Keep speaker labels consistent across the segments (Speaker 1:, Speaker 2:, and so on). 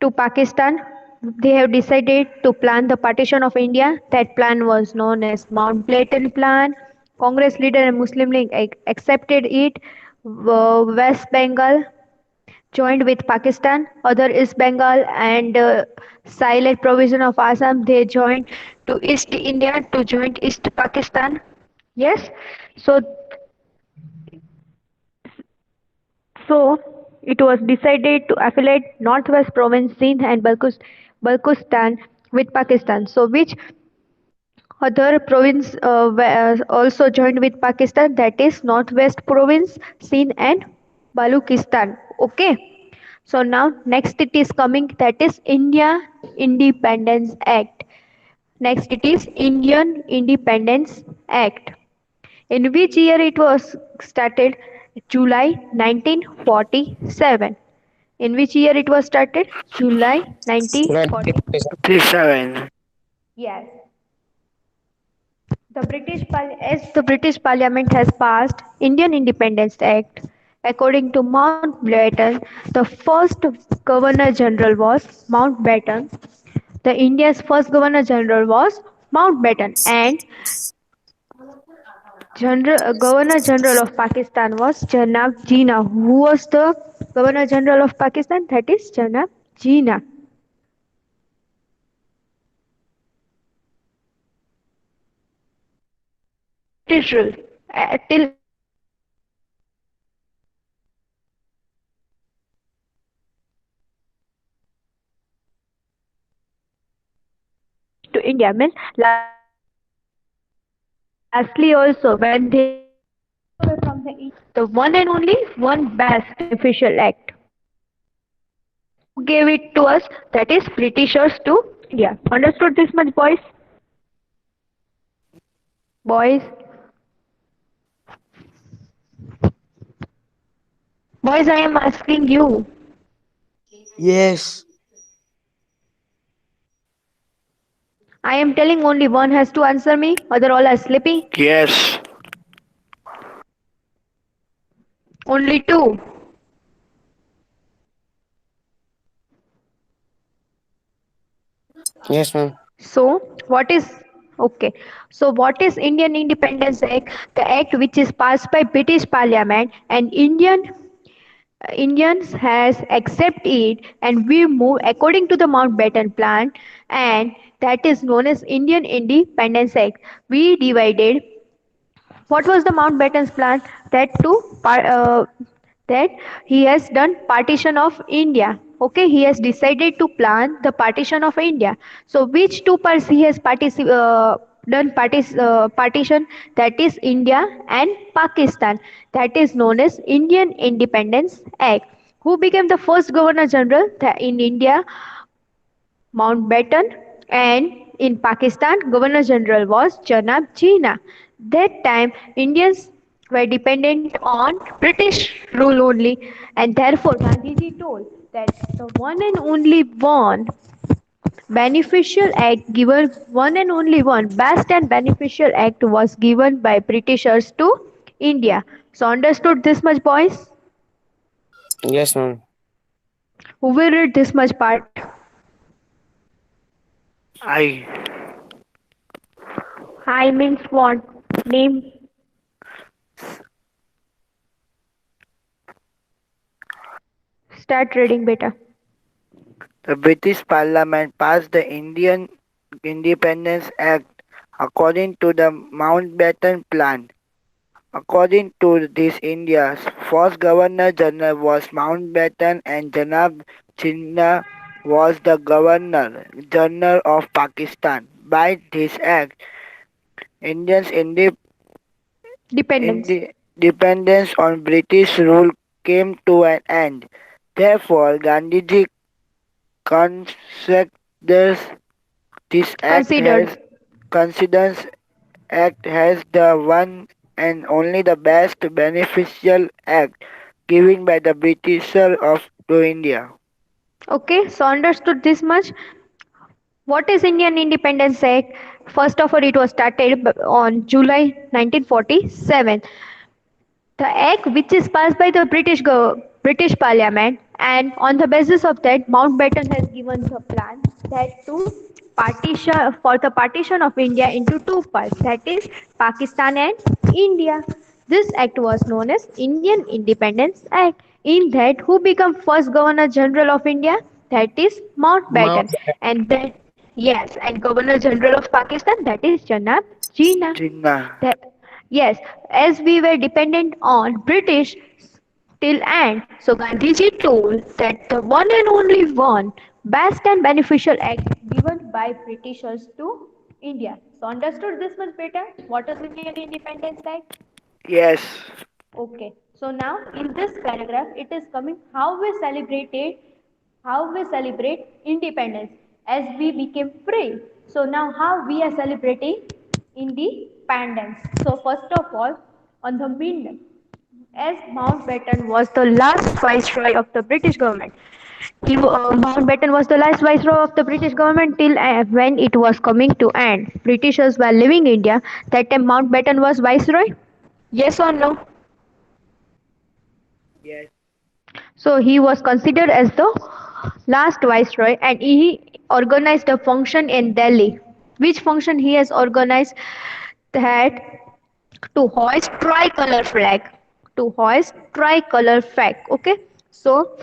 Speaker 1: to Pakistan. They have decided to plan the partition of India. That plan was known as Mountbatten Plan. Congress leader and Muslim League accepted it. West Bengal joined with Pakistan. Other East Bengal and Sylhet provision of Assam, they joined to East India to join East Pakistan. Yes, so so it was decided to affiliate Northwest Province Sindh and Balochistan with Pakistan. So which other province also joined with Pakistan, that is Northwest Province, Sindh and Balochistan. Okay. So now next it is coming, that is India Independence Act. Next it is Indian Independence Act. In which year it was started? July 1947. In which year it was started? July 1940.
Speaker 2: 37.
Speaker 1: Yes. As the British Parliament has passed Indian Independence Act, according to Mountbatten, the first Governor General was Mountbatten. The India's first Governor General was Mountbatten, and Governor General of Pakistan was Janab Jinnah. Who was the Governor General of Pakistan? That is Janab Jinnah. British rule till to India means lastly also when they away from the one and only one best beneficial act. Who gave it to us? That is Britishers to India. Understood this much, boys? Boys, boys, I am asking you.
Speaker 2: Yes.
Speaker 1: I am telling only one has to answer me. Other all are sleeping.
Speaker 2: Yes.
Speaker 1: Only two.
Speaker 2: Yes, ma'am.
Speaker 1: So what is okay? So what is Indian Independence Act? The act which is passed by British Parliament and Indians has accepted it, and we move according to the Mountbatten Plan, and that is known as Indian Independence Act. We divided. What was the Mountbatten's plan? That that he has done partition of India. Okay, he has decided to plan the partition of India. So which two parts he has partition? That is India and Pakistan. That is known as Indian Independence Act. Who became the first Governor General in India? Mountbatten, and in Pakistan, Governor General was Janab Jinnah. That time, Indians were dependent on British rule only, and therefore Gandhiji told that the one and only one beneficial act given one and only one best and beneficial act was given by Britishers to India. So understood this much, boys?
Speaker 2: Yes, ma'am.
Speaker 1: Who will read this much part?
Speaker 2: I.
Speaker 1: I means what? Name. Start reading, beta.
Speaker 2: The British Parliament passed the Indian Independence Act according to the Mountbatten Plan. According to this, India's first Governor General was Mountbatten and Janab Jinnah was the Governor General of Pakistan. By this act, Indians'
Speaker 1: Dependence.
Speaker 2: dependence on British rule came to an end. Therefore, Gandhiji considers this act
Speaker 1: Considered.
Speaker 2: has considers act as the one and only the best beneficial act given by the Britisher of to India.
Speaker 1: Okay, so understood this much. What is Indian Independence Act? First of all, it was started on July 1947. The act which is passed by the British Parliament And on the basis of that, Mountbatten has given the plan that to partition for the partition of India into two parts, that is Pakistan and India. This act was known as Indian Independence Act. In that, who became first Governor General of India? That is Mountbatten.
Speaker 3: Mount
Speaker 1: And then yes, and Governor General of Pakistan, that is Janab Jinnah.
Speaker 2: Jinnah.
Speaker 1: That, yes, as we were dependent on British till end. So Gandhiji told that the one and only one best and beneficial act given by Britishers to India. So understood this much better? What is Indian Independence Act?
Speaker 2: Yes.
Speaker 1: Okay. So now in this paragraph it is coming how we celebrate independence as we became free. So now how we are celebrating independence. So first of all on the midnight as Mountbatten was the last viceroy of the British government. Mountbatten was the last viceroy of the British government till when it was coming to end. Britishers were leaving India. That time Mountbatten was viceroy. Yes or no?
Speaker 2: Yes.
Speaker 1: So he was considered as the last viceroy and he organized a function in Delhi. Which function he has organized? That to hoist tricolor flag. To hoist tricolor flag. Okay. So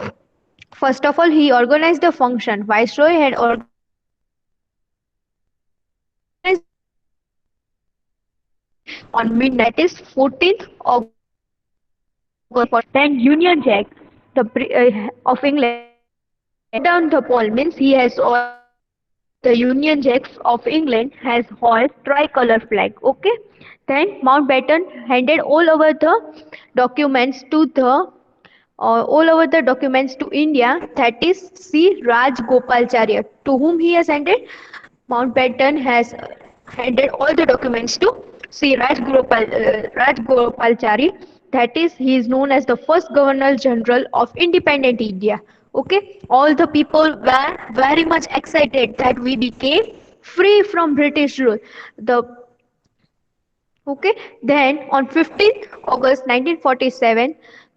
Speaker 1: first of all, he organized a function. Viceroy had organized a function on midnight on midnight that is 14th August 1947. Then Union Jack of England has blown down the pole means he has the Union Jack of England has hoist tricolor flag. Okay. Then Mountbatten handed all over the documents to India, that is C. Rajgopalacharya. To whom he has handed? Mountbatten has handed all the documents to C. Rajgopalachari. That is, he is known as the first Governor General of independent India. Okay, all the people were very much excited that we became free from British rule. The Okay, then on 15th August 1947,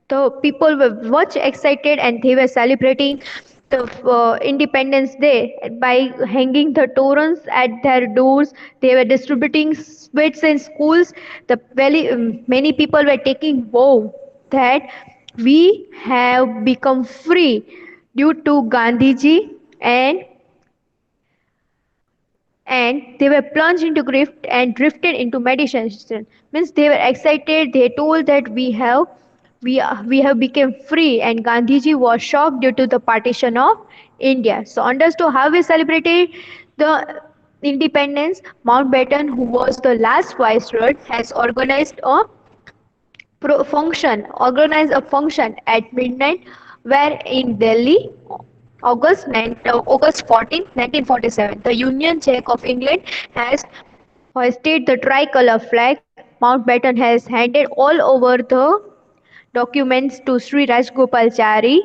Speaker 1: the people were much excited and they were celebrating the Independence Day by hanging the torans at their doors. They were distributing sweets in schools. Many people were taking vow that we have become free due to Gandhiji and they were plunged into grief and drifted into meditation. Means they were excited. They told that we have become free, and Gandhiji was shocked due to the partition of India. So understood how we celebrated the independence. Mountbatten, who was the last viceroy, has organized a function at midnight where in Delhi August 14, 1947, the Union Jack of England has hoisted the tricolour flag. Mountbatten has handed all over the documents to Sri Rajgopalachari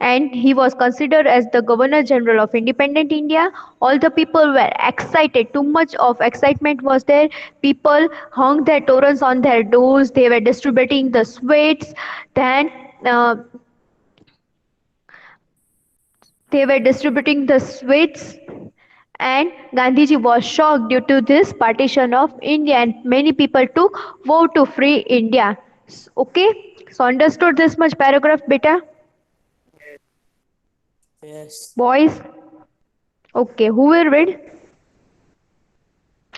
Speaker 1: and he was considered as the Governor General of Independent India. All the people were excited. Too much of excitement was there. People hung their torans on their doors. They were distributing the sweets. Then uh, they were distributing the sweets and Gandhiji was shocked due to this partition of India and many people took vow to free India. Okay, so understood this much paragraph beta
Speaker 3: yes.
Speaker 1: boys. Okay, who will read?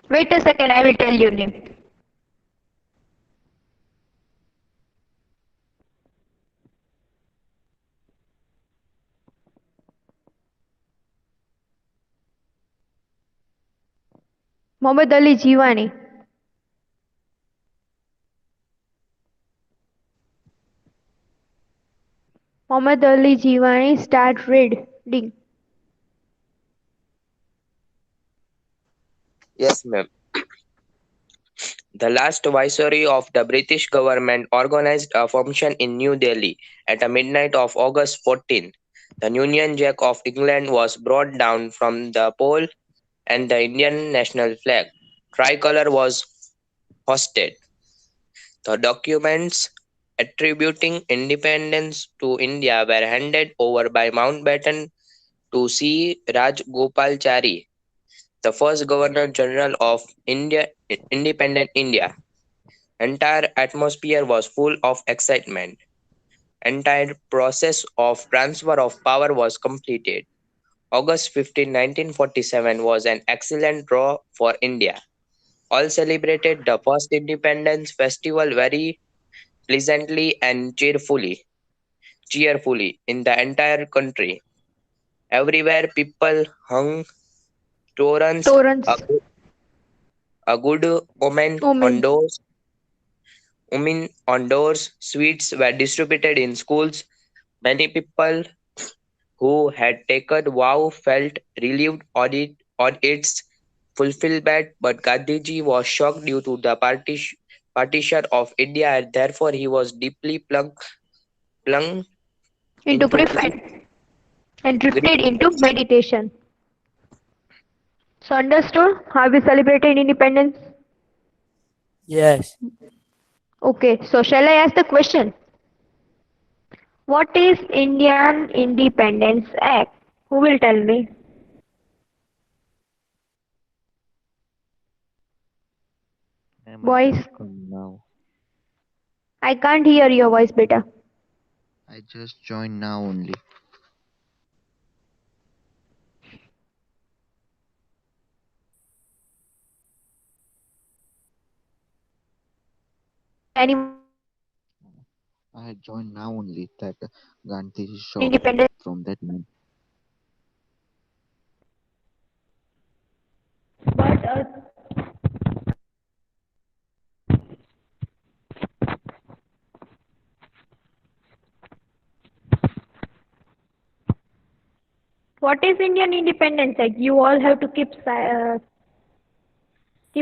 Speaker 1: Wait a second, I will tell you name. Mohammad Ali Jiwani. Mohammad Ali Jiwani start reading.
Speaker 4: Yes, ma'am. The last viceroy of the British government organized a function in New Delhi at a midnight of August 14. The Union Jack of England was brought down from the pole and the Indian national flag tricolor was hoisted. The documents attributing independence to India were handed over by Mountbatten to C. Rajgopalachari, the first Governor General of Independent India. Entire atmosphere was full of excitement. Entire process of transfer of power was completed. August 15, 1947 was an excellent draw for India. All celebrated the first independence festival very pleasantly and cheerfully in the entire country. Everywhere people hung torrents, a,
Speaker 1: Torrance.
Speaker 4: a good omen on
Speaker 1: Omen.
Speaker 4: doors, sweets were distributed in schools. Many people who had taken vow felt relieved on its fulfillment, but Gandhiji was shocked due to the partition of India and therefore he was deeply plunged
Speaker 1: Into
Speaker 4: into
Speaker 1: grief and drifted into meditation. So understood how we celebrated independence?
Speaker 2: Yes.
Speaker 1: Okay, so shall I ask the question? What is Indian Independence Act? Who will tell me?
Speaker 3: Ma'am, I
Speaker 1: Voice.
Speaker 3: just come now.
Speaker 1: I can't hear your voice, beta.
Speaker 3: I just joined now only.
Speaker 1: Anyone else want to tell me
Speaker 3: I had joined now only that Gandhi is
Speaker 1: Indian
Speaker 3: shocked
Speaker 1: independence?
Speaker 3: from that man.
Speaker 1: But what is Indian Independence Act? You all have to keep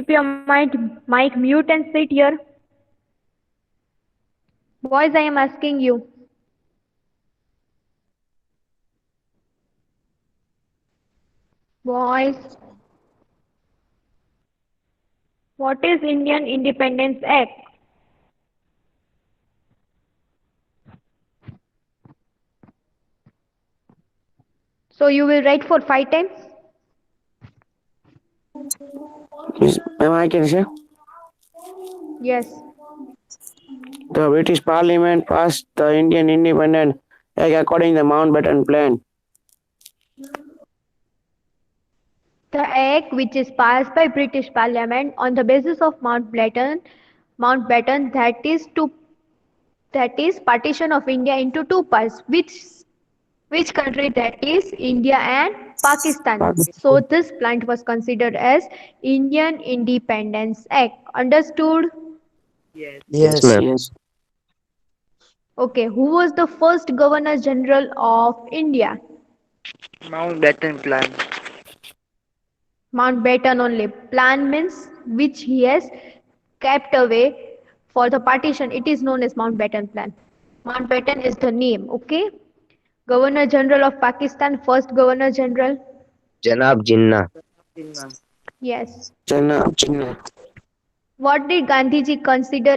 Speaker 1: your mic mute and sit here. Boys, I am asking you. Boys, what is Indian Independence Act? So you will write for 5 times?
Speaker 2: Yes, ma'am, I can say.
Speaker 1: Yes.
Speaker 2: The British Parliament passed the Indian Independence Act according to the Mountbatten Plan.
Speaker 1: The Act, which is passed by British Parliament on the basis of Mountbatten, that is partition of India into two parts. Which country that is? India and Pakistan. So
Speaker 2: Pakistan.
Speaker 1: this plant was considered as Indian Independence Act. Understood?
Speaker 4: Yes,
Speaker 2: Yes,
Speaker 4: ma'am.
Speaker 2: yes.
Speaker 1: Okay. Who was the first Governor General of India?
Speaker 2: Mountbatten Plan.
Speaker 1: Mountbatten only. Plan means which he has kept away for the partition. It is known as Mountbatten Plan. Mountbatten is the name. Okay. Governor General of Pakistan, first Governor General.
Speaker 4: Janab Jinnah.
Speaker 1: Yes.
Speaker 2: China.
Speaker 1: What did Gandhiji consider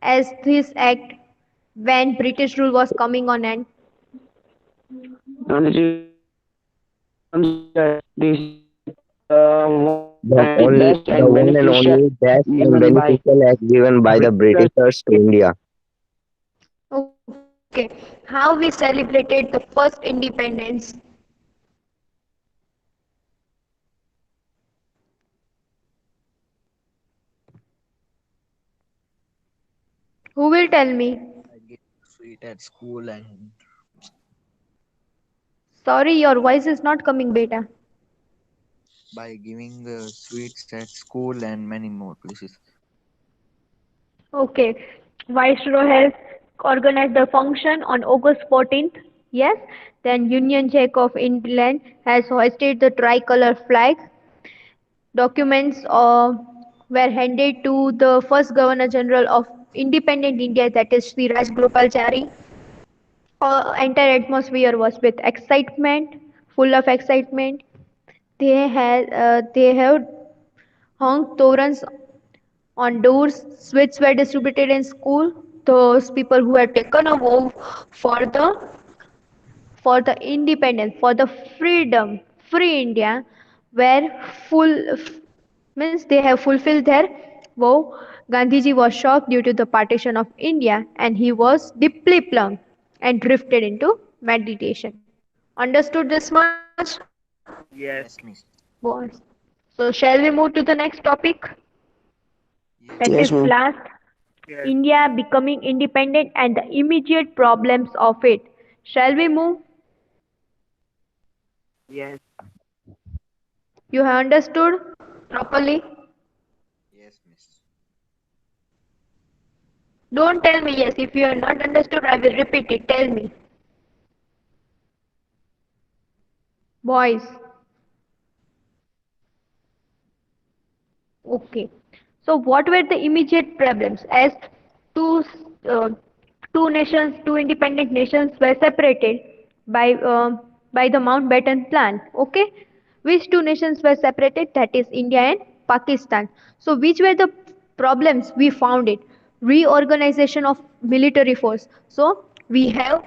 Speaker 1: as this act when British rule was coming on end?
Speaker 2: And it is considered this best
Speaker 4: The
Speaker 2: and
Speaker 4: one and
Speaker 2: beneficial
Speaker 4: only best and
Speaker 2: given by
Speaker 4: beneficial act given by the
Speaker 2: British.
Speaker 4: Britishers to India.
Speaker 1: Okay. How we celebrated the first independence? Who will tell me?
Speaker 3: I get sweet at school and
Speaker 1: Sorry, your voice is not coming, beta.
Speaker 3: by giving sweets at school and many more places.
Speaker 1: Okay. Viceroy has organized the function on August 14th. Yes. Then Union Jack of England has hoisted the tricolor flag. Documents were handed to the first Governor General of Independent India, that is Sri Rajgopalachari. Entire atmosphere was with excitement, full of excitement. They have hung torrents on doors. Sweets were distributed in school. those people who had taken a vow for the independence, for the freedom, free India, were full means they have fulfilled their vow. Gandhiji was shocked due to the partition of India, and he was deeply plumbed and drifted into meditation. Understood this much,
Speaker 2: Yes.
Speaker 3: Yes, miss.
Speaker 1: boys? So shall we move to the next topic?
Speaker 3: Yes,
Speaker 1: That
Speaker 4: Yes,
Speaker 1: is
Speaker 3: miss.
Speaker 4: ma'am.
Speaker 1: last,
Speaker 2: Yes.
Speaker 1: India becoming independent and the immediate problems of it. Shall we move?
Speaker 2: Yes.
Speaker 1: You have understood properly?
Speaker 3: Yes, miss.
Speaker 1: Don't tell me yes. If you have not understood, I will repeat it. Tell me. Boys. Okay. So what were the immediate problems? As two uh, two nations, two independent nations were separated by by the Mountbatten Plan. Okay. Which two nations were separated? That is India and Pakistan. So which were the problems we found it? Reorganization of military force. So we have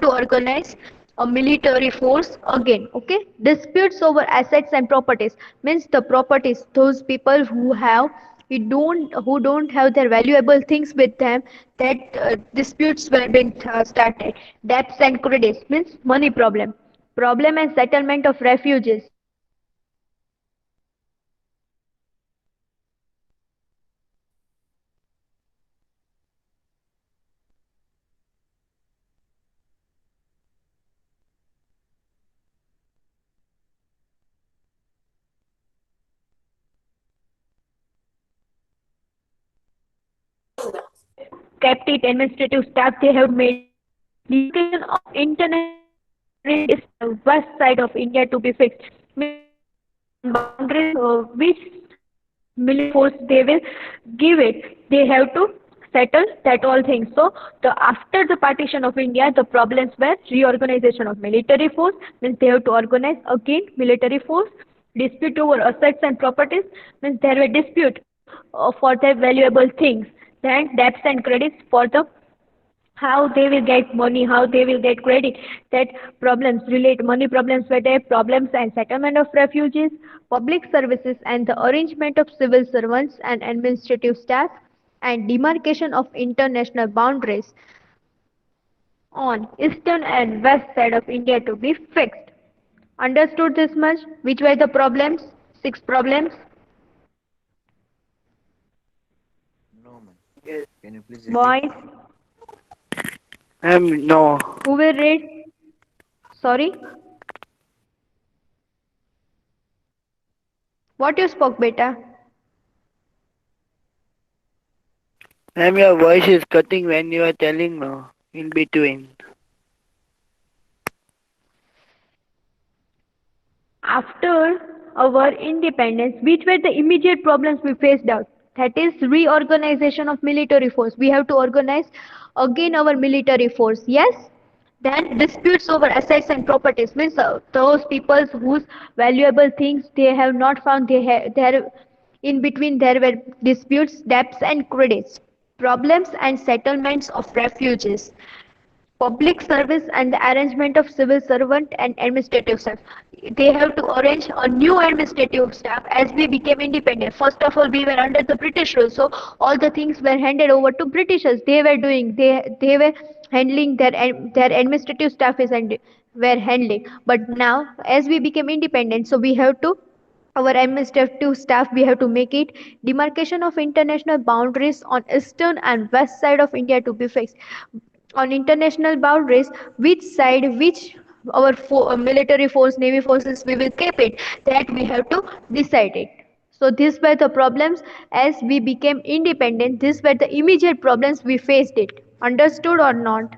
Speaker 1: to organize a military force again. Okay, disputes over assets and properties means the properties, those people who don't have their valuable things with them, that disputes were being started. Debts and credits means money problem and settlement of refugees. Kept it administrative staff, they have made it demarcation of international boundaries is the west side of India to be fixed. Means on boundaries which military force they will give it, they have to settle that all things. So the after the partition of India, the problems were reorganization of military force means they have to organize again military force. Dispute over assets and properties means there were dispute for their valuable things. Then debts and credits for the how they will get money, how they will get credit. That problems relate money problems were there, problems and settlement of refugees, public services and the arrangement of civil servants and administrative staff, and demarcation of international boundaries on eastern and west side of India to be fixed. Understood this much? Which were the problems? Six problems.
Speaker 3: No, ma'am.
Speaker 2: Yes.
Speaker 3: Can you please repeat?
Speaker 1: Boys,
Speaker 2: No.
Speaker 1: who will read? Sorry, what you spoke, beta?
Speaker 2: Ma'am, your voice is cutting when you are telling no in between.
Speaker 1: After our independence, which were the immediate problems we faced out? That is reorganization of military force. We have to organize again our military force. Yes. Then disputes over assets and properties means those people whose valuable things they have not found. There in between there were disputes, debts and credits, problems and settlements of refugees, public service and the arrangement of civil servant and administrative staff. They have to arrange a new administrative staff as we became independent. First of all, we were under the British rule, so all the things were handed over to Britishers. They were doing, they were handling their administrative staff is and were handling. But now, as we became independent, so we have to our administrative staff we have to make it demarcation of international boundaries on eastern and west side of India to be fixed. On international boundaries, which side, which our military force, navy forces we will keep it, that we have to decide it. So these were the problems as we became independent. These were the immediate problems we faced it. Understood or not?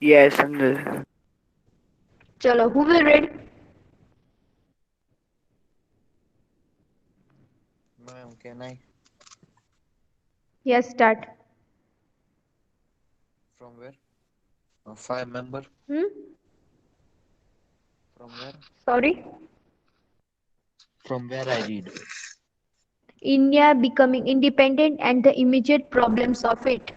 Speaker 2: Yes, under.
Speaker 1: Chalo, who will read?
Speaker 3: Ma'am, can I?
Speaker 1: Yes, start.
Speaker 3: From where? Five member.
Speaker 1: Hmm?
Speaker 3: From where?
Speaker 1: Sorry.
Speaker 3: From where I read?
Speaker 1: India becoming independent and the immediate problems of it.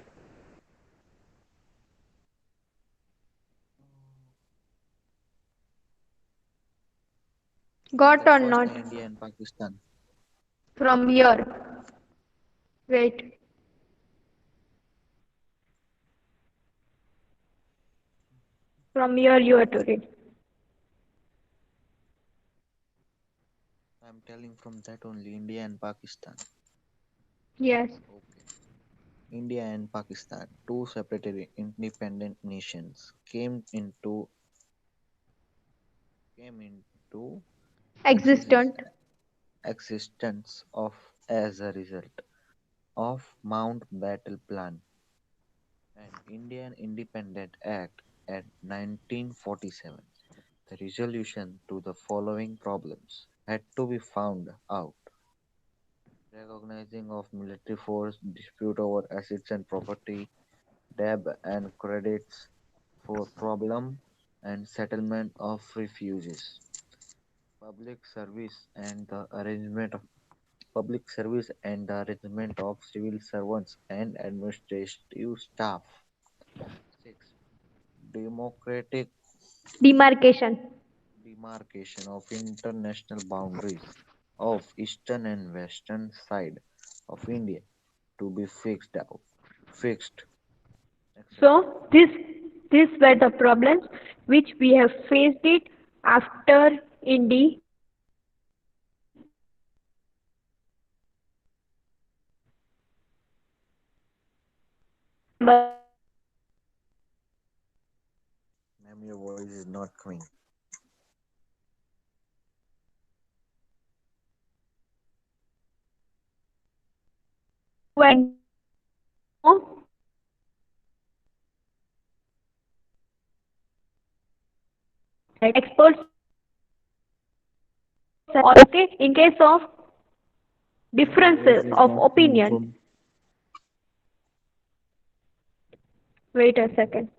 Speaker 1: Got
Speaker 3: The
Speaker 1: or
Speaker 3: first
Speaker 1: not?
Speaker 3: India and Pakistan.
Speaker 1: From here. Wait. From here you are to read.
Speaker 3: I'm telling from that only India and Pakistan.
Speaker 1: Yes.
Speaker 3: Okay. India and Pakistan, two separate independent nations, came into exis-
Speaker 1: Existent.
Speaker 3: existence of as a result of Mountbatten Plan and Indian Independent Act at 1947. The resolution to the following problems had to be found out: recognizing of military force, dispute over assets and property, debt and credits for problem and settlement of refugees, public service and the arrangement of public service and the arrangement of civil servants and administrative staff. 6. Democratic
Speaker 1: Demarcation.
Speaker 3: demarcation of international boundaries of eastern and western side of India to be fixed, etc.
Speaker 1: So these were the problems which we have faced it after independence.
Speaker 3: Ma'am, your voice is not coming. Ma'am, your voice is not coming from.
Speaker 1: Wait a second.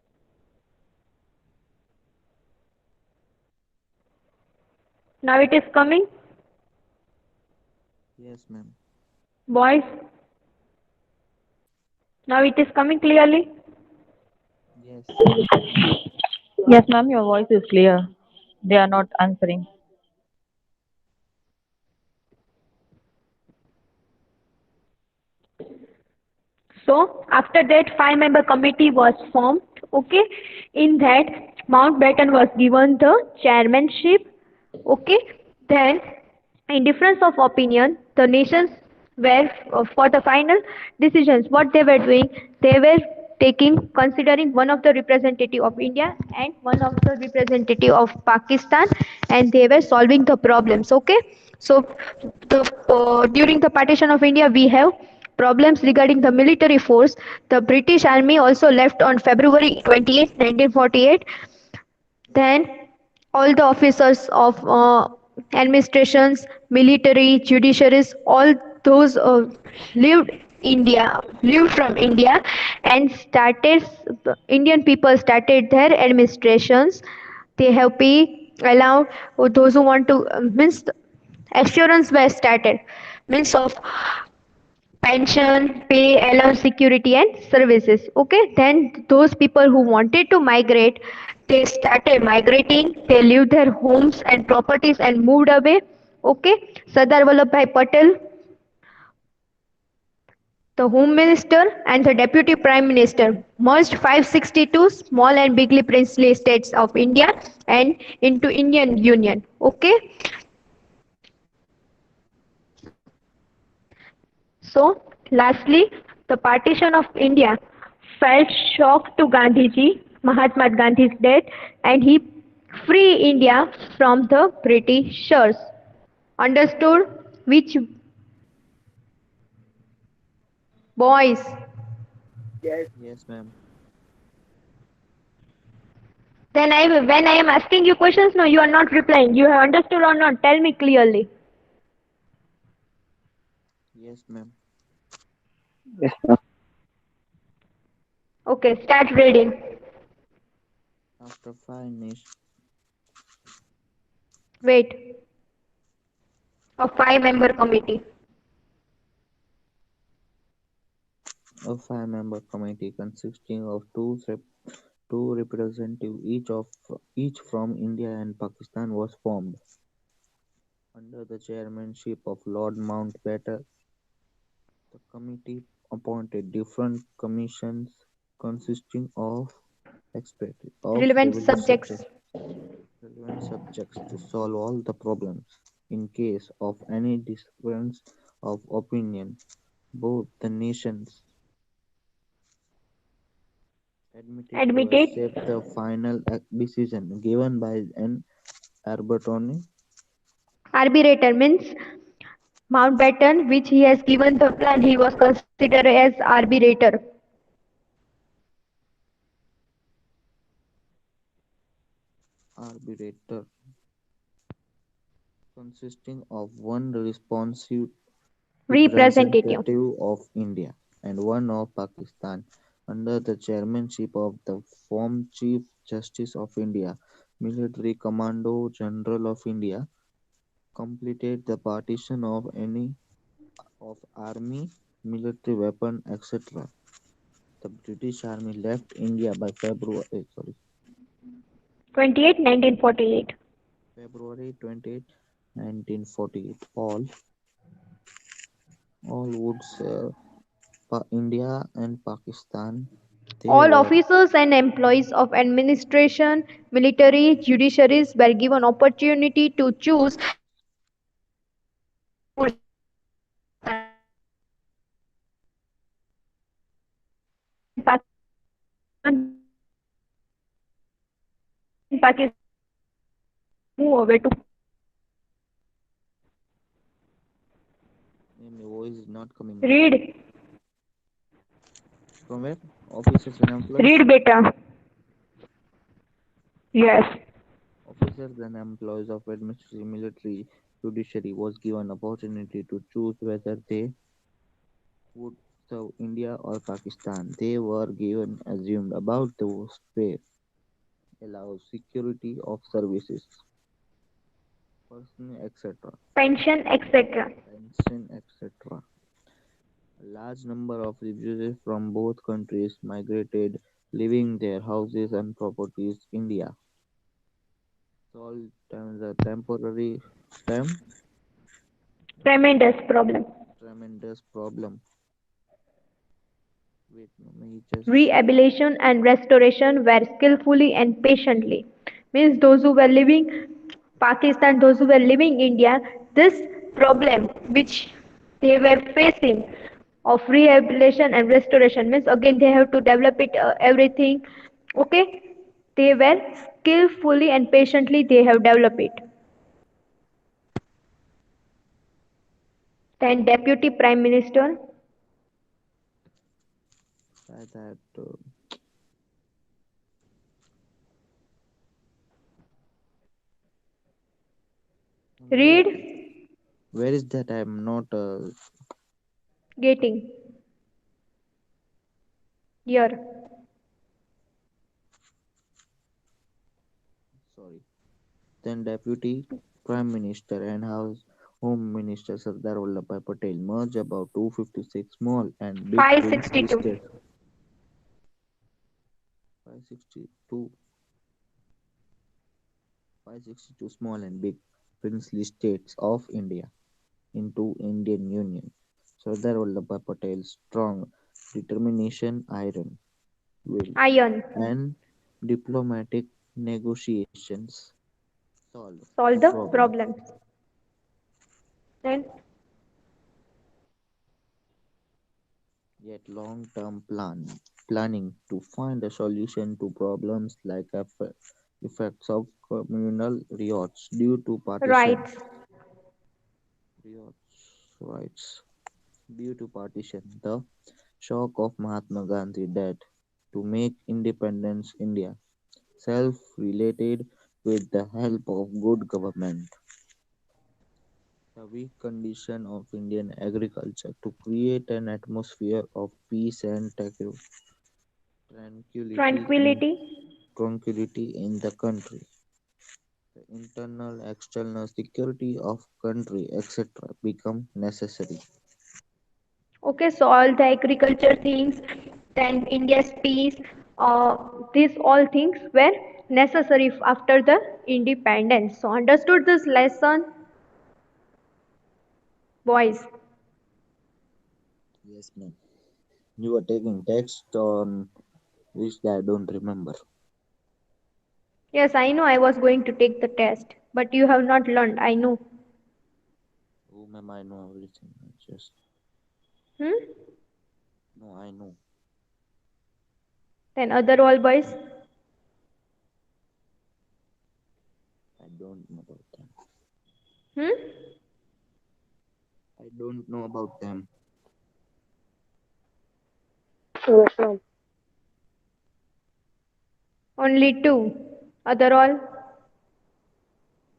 Speaker 1: Now it is coming.
Speaker 3: Yes, ma'am.
Speaker 1: Boys, now it is coming clearly.
Speaker 3: Yes.
Speaker 5: Yes, ma'am, your voice is clear. They are not answering.
Speaker 1: So after that, five-member committee was formed. Okay, in that Mountbatten was given the chairmanship. Okay, then in difference of opinion, the nations were for the final decisions. What they were doing, they were taking considering one of the representative of India and one of the representative of Pakistan, and they were solving the problems. Okay, so during the partition of India, we have problems regarding the military force. The British Army also left on February 28, 1948. Then all the officers of administrations, military, judiciaries, all those lived lived from India, and started Indian people started their administrations. They have pay allow those who want to means assurance were started means of pension, pay, allowance, security, and services. Okay, then those people who wanted to migrate, they started migrating. They leave their homes and properties and moved away. Okay, Sardar Vallabhbhai Patel, the Home Minister, and the Deputy Prime Minister merged 562 small and bigly princely states of India and into Indian Union. Okay, so, lastly, the partition of India felt shock to Gandhiji, Mahatma Gandhi's death, and he freed India from the Britishers. Understood? Which boys?
Speaker 2: Yes,
Speaker 3: Yes, ma'am.
Speaker 1: Then when I am asking you questions, no, you are not replying. You have understood or not? Tell me clearly.
Speaker 3: Yes, ma'am.
Speaker 1: Okay, start reading.
Speaker 3: After five nations,
Speaker 1: Wait, a five-member committee.
Speaker 3: a five-member committee consisting of two representatives each from India and Pakistan was formed. Under the chairmanship of Lord Mountbatten, the committee appointed different commissions consisting of experts of
Speaker 1: relevant subjects.
Speaker 3: relevant subjects to solve all the problems. In case of any difference of opinion, both the nations admitted to
Speaker 1: Admitted
Speaker 3: accept the final decision given by an arbitrator.
Speaker 1: arbitrator means Mountbatten, which he has given the plan, he was considered as arbitrator.
Speaker 3: Arbitrator consisting of one responsive
Speaker 1: Representative.
Speaker 3: representative of India and one of Pakistan under the chairmanship of the former Chief Justice of India, Military Commando General of India, completed the partition of any of army, military weapon, etc. The British Army left India by February 28, 1948. All would India and Pakistan. They
Speaker 1: All
Speaker 3: were
Speaker 1: officers and employees of administration, military, judiciaries were given opportunity to choose whether they would stay in Pakistan or move away to.
Speaker 3: my voice is not coming.
Speaker 1: Read,
Speaker 3: From where? Officers and employees.
Speaker 1: read beta. Yes.
Speaker 3: Officers and employees of administrative, military, judiciary was given opportunity to choose whether they would serve India or Pakistan. They were given assumed about the pay, allow security of services, personal, etc.
Speaker 1: Pension, etc.
Speaker 3: Pension, etc. A large number of refugees from both countries migrated, leaving their houses and properties India. Solved the temporary tem-
Speaker 1: Tremendous problem.
Speaker 3: tremendous problem. Wait, no, me just
Speaker 1: Rehabilitation and restoration were skillfully and patiently. Means those who were living Pakistan, those who were living India, this problem which they were facing of rehabilitation and restoration means again they have to develop it everything. Okay, they were skillfully and patiently they have developed it. Then Deputy Prime Minister,
Speaker 3: try that. Where is
Speaker 1: read,
Speaker 3: where is that? I'm not
Speaker 1: getting here.
Speaker 3: sorry. Then Deputy Prime Minister and House Home Minister Sardar Vallabhbhai Patel merged about 256 small and big princely
Speaker 1: 562.
Speaker 3: states. 562, 562 small and big princely states of India into Indian Union. Sardar Vallabhbhai Patel's strong determination, iron will,
Speaker 1: Iron.
Speaker 3: and diplomatic negotiations solved the
Speaker 1: Solve the
Speaker 3: problem.
Speaker 1: problems. Then
Speaker 3: Yet long-term planning to find a solution to problems like effects of communal riots due to partition.
Speaker 1: rights.
Speaker 3: Riots, rights due to partition. The shock of Mahatma Gandhi death to make independence India self-related with the help of good government. The weak condition of Indian agriculture to create an atmosphere of peace and tranquility in
Speaker 1: Tranquility.
Speaker 3: the country. The internal external security of country etc. become necessary.
Speaker 1: Okay, so all the agriculture things, then India's peace, these all things were necessary after the independence. So understood this lesson? Boys.
Speaker 3: Yes, ma'am. You were taking text on which I don't remember.
Speaker 1: Yes, I know I was going to take the test, but you have not learned. I know.
Speaker 3: Oh, ma'am, I know everything. Just
Speaker 1: Hmm?
Speaker 3: no, I know.
Speaker 1: Then other all boys.
Speaker 3: I don't know about them.
Speaker 1: Hmm?
Speaker 3: I don't know about them.
Speaker 1: Only two. Other all.